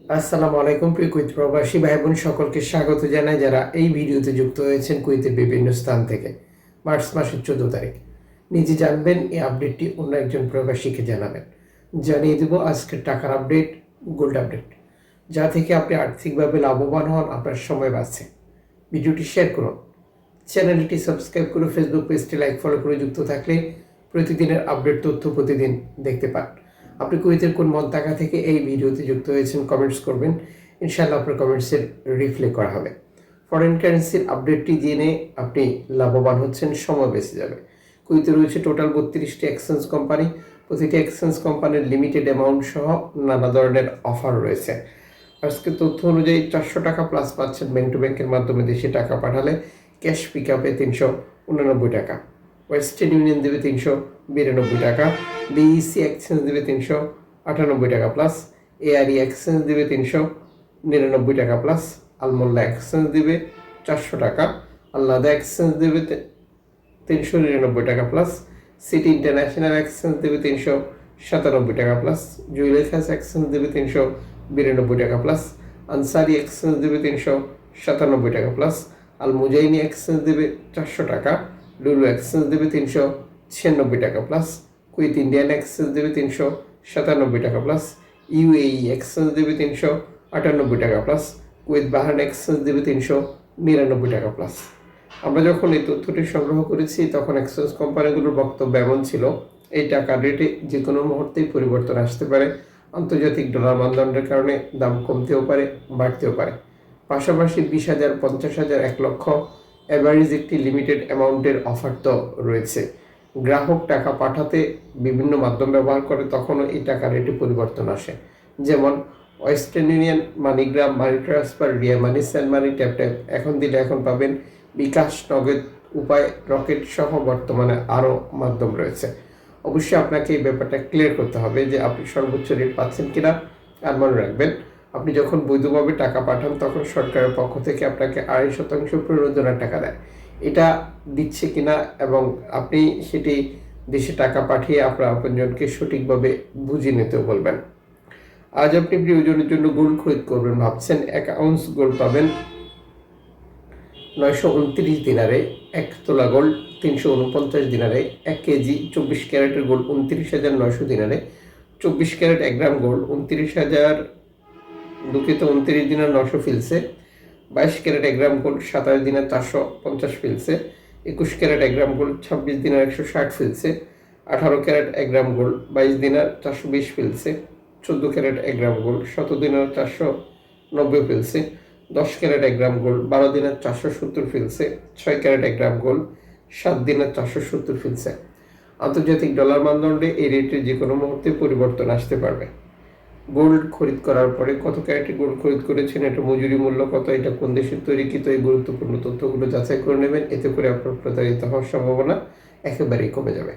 আসসালামু আলাইকুম প্রিয় কুয়েত প্রবাসী ভাই বোন সকলকে স্বাগত জানাই যারা এই ভিডিওতে যুক্ত হয়েছেন কুয়েতের বিভিন্ন স্থান থেকে। মার্চ মাসের 14 তারিখ নিজে জানবেন এই আপডেটটি অন্য একজন প্রবাসীকে জানাবেন। জানিয়ে দেব আজকের টাকার আপডেট, গোল্ড আপডেট, যা থেকে আপনি আর্থিকভাবে লাভবান হন, আপনার সময় বাঁচছে। ভিডিওটি শেয়ার করুন, চ্যানেলটি সাবস্ক্রাইব করে ফেসবুক পেজটি লাইক ফলো করে যুক্ত থাকলে প্রতিদিনের আপডেট তথ্য প্রতিদিন দেখতে পান। আপনি কুয়েতের কোন মন্তাকা থেকে এই ভিডিওতে যুক্ত হয়েছেন কমেন্টস করবেন, ইনশাআল্লাহ আপনার কমেন্টসের রিপ্লাই করা হবে। ফরেন কারেন্সির আপডেটটি জেনে আপনি লাভবান হচ্ছেন, সময় বেঁচে যাবে। কুয়েতে রয়েছে টোটাল 32টি এক্সচেঞ্জ কোম্পানি। প্রতিটি এক্সচেঞ্জ কোম্পানির লিমিটেড অ্যামাউন্ট সহ নানা ধরনের অফার রয়েছে। আজকে তথ্য অনুযায়ী 400 টাকা প্লাস পাচ্ছেন ব্যাংক টু ব্যাংকের মাধ্যমে দেশে টাকা পাঠালে। ক্যাশ পিক আপে 389 টাকা, ওয়েস্টার্ন ইউনিয়ন দেবে 392 টাকা, বিইসি এক্সচেঞ্জ দেবে 398 টাকা প্লাস, এআরই এক্সচেঞ্জ দেবে 399 টাকা প্লাস, আলমোল্লা এক্সচেঞ্জ দেবে 400 টাকা, আল্লাদা এক্সচেঞ্জ দেবে 399 টাকা প্লাস, সিটি ইন্টারন্যাশনাল এক্সচেঞ্জ দেবে 397 টাকা প্লাস, জুয়েলার্স এক্সচেঞ্জ দেবে 392 টাকা প্লাস, আনসারি এক্সচেঞ্জ দেবে 397 টাকা প্লাস, আল মুজাইনি এক্সচেঞ্জ দেবে 400 টাকা, লুলু এক্সচেঞ্জ দেবে 396 টাকা প্লাস, কুয়েত ইন্ডিয়ান এক্সচেঞ্জ দেবে 397 টাকা প্লাস, ইউএই এক্সচেঞ্জ দেবে 398 টাকা প্লাস, কুয়েত বাহারান এক্সচেঞ্জ দেবে 399 টাকা প্লাস। আমরা যখন এই তথ্যটি সংগ্রহ করেছি তখন এক্সচেঞ্জ কোম্পানিগুলোর বক্তব্য এমন ছিল, এই টাকার রেটে যে কোনো মুহূর্তেই পরিবর্তন আসতে পারে। আন্তর্জাতিক ডলার মানদণ্ডের কারণে দাম কমতেও পারে, বাড়তেও পারে। পাশাপাশি 20,000, 50,000, 1 লক্ষ অ্যাভারেজ একটি লিমিটেড অ্যামাউন্টের অফার তো রয়েছে। গ্রাহক টাকা পাঠাতে বিভিন্ন মাধ্যম ব্যবহার করে, তখনও এই টাকার রেটে পরিবর্তন আসে। যেমন Western Union, MoneyGram, money transfer, Ria money, send money, tap tap এখন দিলে এখন পাবেন। বিকাশ, নগদ উপায়, রকেট সহ বর্তমানে আরও মাধ্যম রয়েছে। অবশ্যই আপনাকে এই ব্যাপারটা ক্লিয়ার করতে হবে যে আপনি সর্বোচ্চ রেট পাচ্ছেন কিনা। আর মনে রাখবেন, আপনি যখন বৈধভাবে টাকা পাঠান তখন সরকারের পক্ষ থেকে আপনাকে 2.5% প্রণোদনার টাকা দেয়। এটা দিচ্ছে কিনা এবং আপনি সেটি দেশে টাকা পাঠিয়ে আপনার আপনজনকে সঠিকভাবে বুঝিয়ে নিতেও বলবেন। আজ আপনি প্রিয়জনের জন্য গোল্ড খরিদ করবেন ভাবছেন, 1 আউন্স গোল্ড পাবেন 929 দিনারে, 1 তোলা গোল্ড 349 দিনারে, 1 কেজি 24 ক্যারেটের গোল্ড 29,900 দিনারে, 24 ক্যারেট 1 গ্রাম গোল্ড 29,000, দুঃখিত 29 দিনার 900 ফিলসে, 22 ক্যারেট 1 গ্রাম গোল্ড 27 দিনার 450 ফিলসে, 21 ক্যারেট 1 গ্রাম গোল্ড 26 দিনার 160 ফিলসে, 18 ক্যারেট 1 গ্রাম গোল্ড 22 দিনার 420 ফিলসে, 14 ক্যারেট 1 গ্রাম গোল্ড 17 দিনার 490 ফিলসে, 10 ক্যারেট 1 গ্রাম গোল্ড 12 দিনার 470 ফিলসে, 6 ক্যারেট 1 গ্রাম গোল্ড 7 দিনার 470 ফিলসে। আন্তর্জাতিক ডলার মানদণ্ডে এই রেটের যে কোনো মুহূর্তে পরিবর্তন আসতে পারবে। গোল্ড খরিদ করার পরে কত ক্যারেটের গোল্ড খরিদ করেছেন, এটা মজুরি মূল্য কত, এটা কোন দেশের তৈরিকৃত, এই গুরুত্বপূর্ণ তথ্যগুলো যাচাই করে নেবেন। এতে করে আপনার প্রতারিত হওয়ার সম্ভাবনা একেবারেই কমে যাবে।